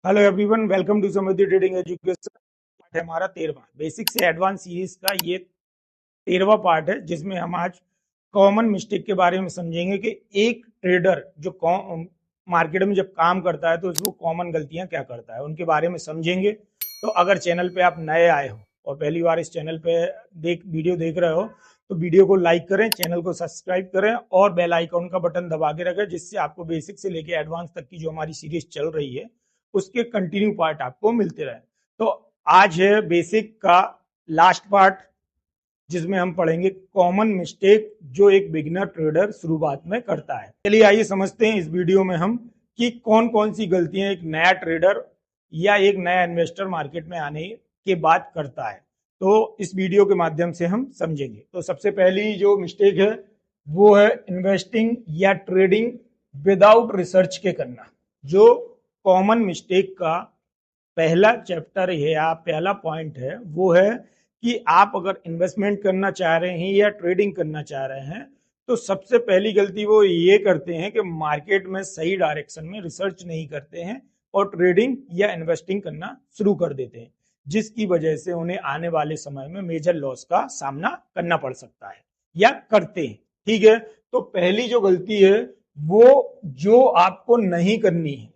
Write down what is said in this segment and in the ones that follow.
Hello everyone, welcome to Samriddhi trading education. Part है हमारा 13वां बेसिक से एडवांस सीरीज का। ये 13वां पार्ट है जिसमें हम आज कॉमन मिस्टेक के बारे में समझेंगे कि एक ट्रेडर जो मार्केट में जब काम करता है तो उसको कॉमन गलतियां क्या करता है, उनके बारे में समझेंगे। तो अगर चैनल पे आप नए आए हो और पहली बार इस चैनल पे वीडियो देख रहे हो तो वीडियो को लाइक करें, चैनल को सब्सक्राइब करें और बेल आइकॉन का बटन दबा के रखें, जिससे आपको बेसिक से लेके एडवांस तक की जो हमारी सीरीज चल रही है उसके कंटिन्यू पार्ट आपको मिलते रहे। तो आज है बेसिक का लास्ट पार्ट जिसमें हम पढ़ेंगे कॉमन मिस्टेक जो एक बिगिनर ट्रेडर शुरुआत में करता है। चलिए आइए समझते हैं इस वीडियो में हम कि कौन कौन सी गलतियां एक नया ट्रेडर या एक नया इन्वेस्टर मार्केट में आने के बाद करता है। तो इस वीडियो के माध्यम से हम समझेंगे। तो सबसे पहली जो मिस्टेक है वो है इन्वेस्टिंग या ट्रेडिंग विदाउट रिसर्च के करना। जो कॉमन मिस्टेक का पहला चैप्टर है या पहला पॉइंट है वो है कि आप अगर इन्वेस्टमेंट करना चाह रहे हैं या ट्रेडिंग करना चाह रहे हैं तो सबसे पहली गलती वो ये करते हैं कि मार्केट में सही डायरेक्शन में रिसर्च नहीं करते हैं और ट्रेडिंग या इन्वेस्टिंग करना शुरू कर देते हैं, जिसकी वजह से उन्हें आने वाले समय में मेजर लॉस का सामना करना पड़ सकता है या करते हैं। ठीक है, तो पहली जो गलती है वो जो आपको नहीं करनी है,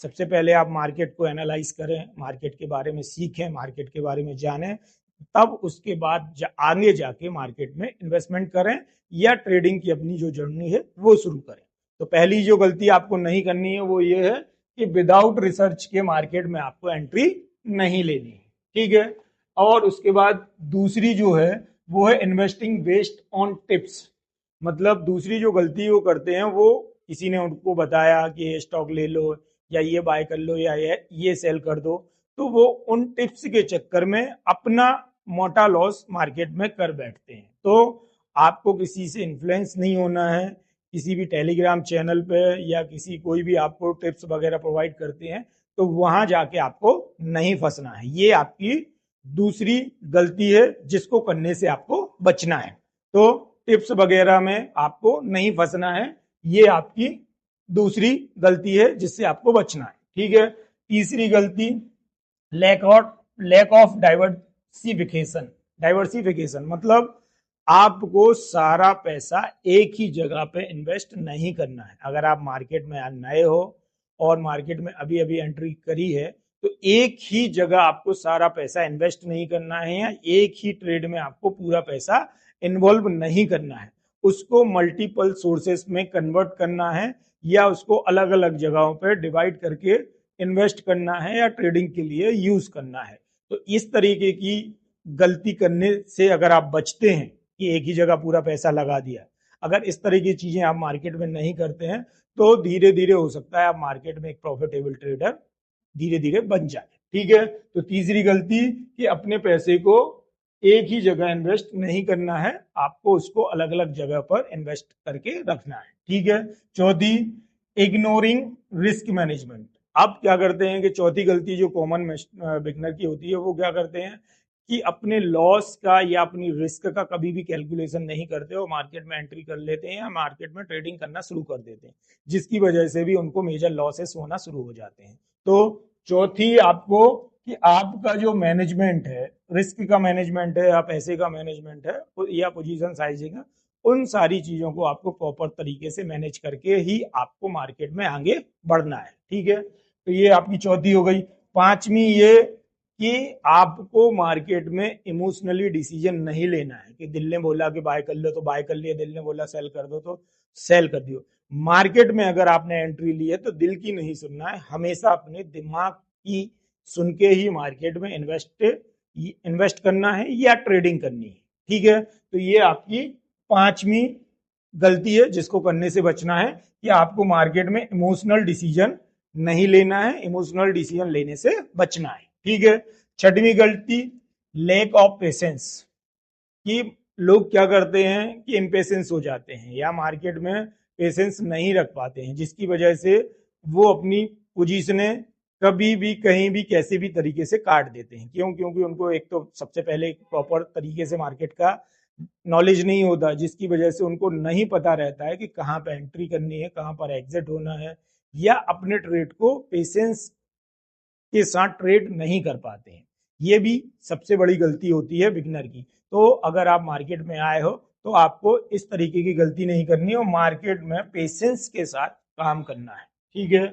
सबसे पहले आप मार्केट को एनालाइज करें, मार्केट के बारे में सीखें, मार्केट के बारे में जानें, तब उसके बाद आगे जाके मार्केट में इन्वेस्टमेंट करें या ट्रेडिंग की अपनी जो जर्नी है वो शुरू करें। तो पहली जो गलती आपको नहीं करनी है वो ये है कि विदाउट रिसर्च के मार्केट में आपको एंट्री नहीं लेनी है। ठीक है, और उसके बाद दूसरी जो है वो है इन्वेस्टिंग बेस्ड ऑन टिप्स। मतलब दूसरी जो गलती वो करते हैं वो किसी ने उनको बताया कि ये स्टॉक ले लो या ये बाय कर लो या ये सेल कर दो, तो वो उन टिप्स के चक्कर में अपना मोटा लॉस मार्केट में कर बैठते हैं। तो आपको किसी से इन्फ्लुएंस नहीं होना है, किसी भी टेलीग्राम चैनल पे या किसी कोई भी आपको टिप्स वगैरह प्रोवाइड करते हैं तो वहां जाके आपको नहीं फंसना है। ये आपकी दूसरी गलती है जिसको करने से आपको बचना है। तो टिप्स वगैरह में आपको नहीं फंसना है, ये आपकी दूसरी गलती है जिससे आपको बचना है। ठीक है, तीसरी गलती लैक ऑफ डाइवर्सिफिकेशन। डाइवर्सिफिकेशन मतलब आपको सारा पैसा एक ही जगह पे इन्वेस्ट नहीं करना है। अगर आप मार्केट में नए हो और मार्केट में अभी अभी एंट्री करी है तो एक ही जगह आपको सारा पैसा इन्वेस्ट नहीं करना है या एक ही ट्रेड में आपको पूरा पैसा इन्वॉल्व नहीं करना है। उसको मल्टीपल सोर्सेस में कन्वर्ट करना है या उसको अलग अलग जगहों पर डिवाइड करके इन्वेस्ट करना है या ट्रेडिंग के लिए यूज करना है। तो इस तरीके की गलती करने से अगर आप बचते हैं कि एक ही जगह पूरा पैसा लगा दिया, अगर इस तरह की चीजें आप मार्केट में नहीं करते हैं तो धीरे धीरे हो सकता है आप मार्केट में एक प्रॉफिटेबल ट्रेडर धीरे धीरे बन जाए। ठीक है, तो तीसरी गलती कि अपने पैसे को एक ही जगह इन्वेस्ट नहीं करना है, आपको उसको अलग अलग जगह पर इन्वेस्ट करके रखना है। ठीक है, चौथी इग्नोरिंग रिस्क मैनेजमेंट। अब क्या करते हैं कि चौथी गलती जो कॉमन बिगनर की होती है वो क्या करते हैं कि अपने लॉस का या अपनी रिस्क का कभी भी कैलकुलेशन नहीं करते और मार्केट में एंट्री कर लेते हैं या मार्केट में ट्रेडिंग करना शुरू कर देते हैं, जिसकी वजह से भी उनको मेजर लॉसेस होना शुरू हो जाते हैं। तो चौथी आपको कि आपका जो मैनेजमेंट है, रिस्क का मैनेजमेंट है या पैसे का मैनेजमेंट है या पोजीशन साइजिंग है, उन सारी चीजों को आपको प्रॉपर तरीके से मैनेज करके ही आपको मार्केट में आगे बढ़ना है। ठीक है, तो ये आपकी चौथी हो गई। पांचवी ये कि आपको मार्केट में इमोशनली डिसीजन नहीं लेना है कि दिल ने बोला कि बाय कर लो तो बाय कर लिया, दिल ने बोला सेल कर दो तो सेल कर दियो। मार्केट में अगर आपने एंट्री ली है तो दिल की नहीं सुनना है, हमेशा अपने दिमाग की सुन के ही मार्केट में इन्वेस्ट करना है या ट्रेडिंग करनी है। ठीक है, तो ये आपकी पांचवी गलती है जिसको करने से बचना है कि आपको मार्केट में इमोशनल डिसीजन नहीं लेना है, इमोशनल डिसीजन लेने से बचना है। ठीक है, छठवीं गलती लैक ऑफ पेशेंस। कि लोग क्या करते हैं कि इम्पेशेंस हो जाते हैं या मार्केट में पेशेंस नहीं रख पाते हैं, जिसकी वजह से वो अपनी पोजीशनें कभी भी कहीं भी कैसे भी तरीके से काट देते हैं। क्यों? क्योंकि उनको एक तो सबसे पहले प्रॉपर तरीके से मार्केट का नॉलेज नहीं होता, जिसकी वजह से उनको नहीं पता रहता है कि कहाँ पर एंट्री करनी है, कहाँ पर एग्जिट होना है, या अपने ट्रेड को पेशेंस के साथ ट्रेड नहीं कर पाते हैं। ये भी सबसे बड़ी गलती होती है बिगनर की। तो अगर आप मार्केट में आए हो तो आपको इस तरीके की गलती नहीं करनी और मार्केट में पेशेंस के साथ काम करना है, ठीक है।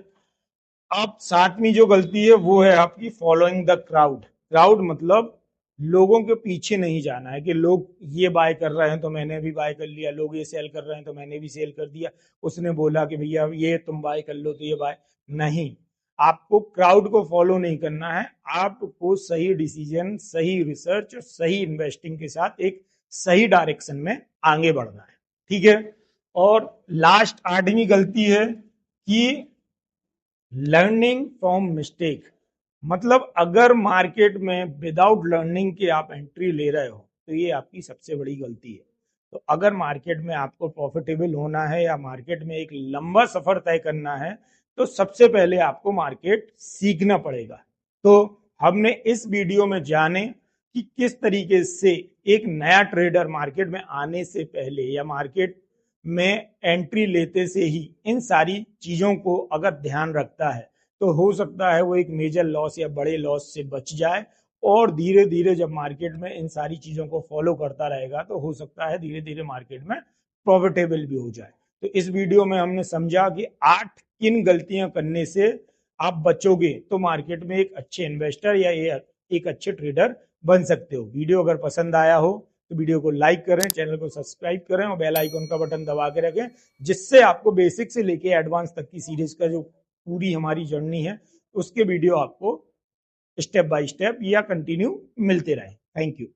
अब सातवीं जो गलती है वो है आपकी फॉलोइंग द क्राउड। क्राउड मतलब लोगों के पीछे नहीं जाना है कि लोग ये बाय कर रहे हैं तो मैंने भी बाय कर लिया, लोग ये सेल कर रहे हैं तो मैंने भी सेल कर दिया, उसने बोला कि भैया ये तुम बाय कर लो तो ये बाय नहीं। आपको क्राउड को फॉलो नहीं करना है, आपको सही डिसीजन, सही रिसर्च और सही इन्वेस्टिंग के साथ एक सही डायरेक्शन में आगे बढ़ना है, ठीक है। और लास्ट आठवीं गलती है कि लर्निंग फ्रॉम मिस्टेक। मतलब अगर मार्केट में विदाउट लर्निंग के आप एंट्री ले रहे हो तो ये आपकी सबसे बड़ी गलती है। तो अगर मार्केट में आपको प्रॉफिटेबल होना है या मार्केट में एक लंबा सफर तय करना है तो सबसे पहले आपको मार्केट सीखना पड़ेगा। तो हमने इस वीडियो में जाने कि किस तरीके से एक नया ट्रेडर मार्केट में आने से पहले या मार्केट में एंट्री लेते से ही इन सारी चीजों को अगर ध्यान रखता है तो हो सकता है वो एक मेजर लॉस या बड़े लॉस से बच जाए। और धीरे धीरे जब मार्केट में इन सारी चीजों को फॉलो करता रहेगा तो हो सकता है धीरे धीरे मार्केट में प्रॉफिटेबल भी हो जाए। तो इस वीडियो में हमने समझा कि 8 किन गलतियां करने से आप बचोगे तो मार्केट में एक अच्छे इन्वेस्टर या एक अच्छे ट्रेडर बन सकते हो। वीडियो अगर पसंद आया हो तो वीडियो को लाइक करें, चैनल को सब्सक्राइब करें और बेल आइकन का बटन दबा के रखें, जिससे आपको बेसिक से लेके एडवांस तक की सीरीज का जो पूरी हमारी जर्नी है उसके वीडियो आपको स्टेप बाय स्टेप या कंटिन्यू मिलते रहे। Thank you.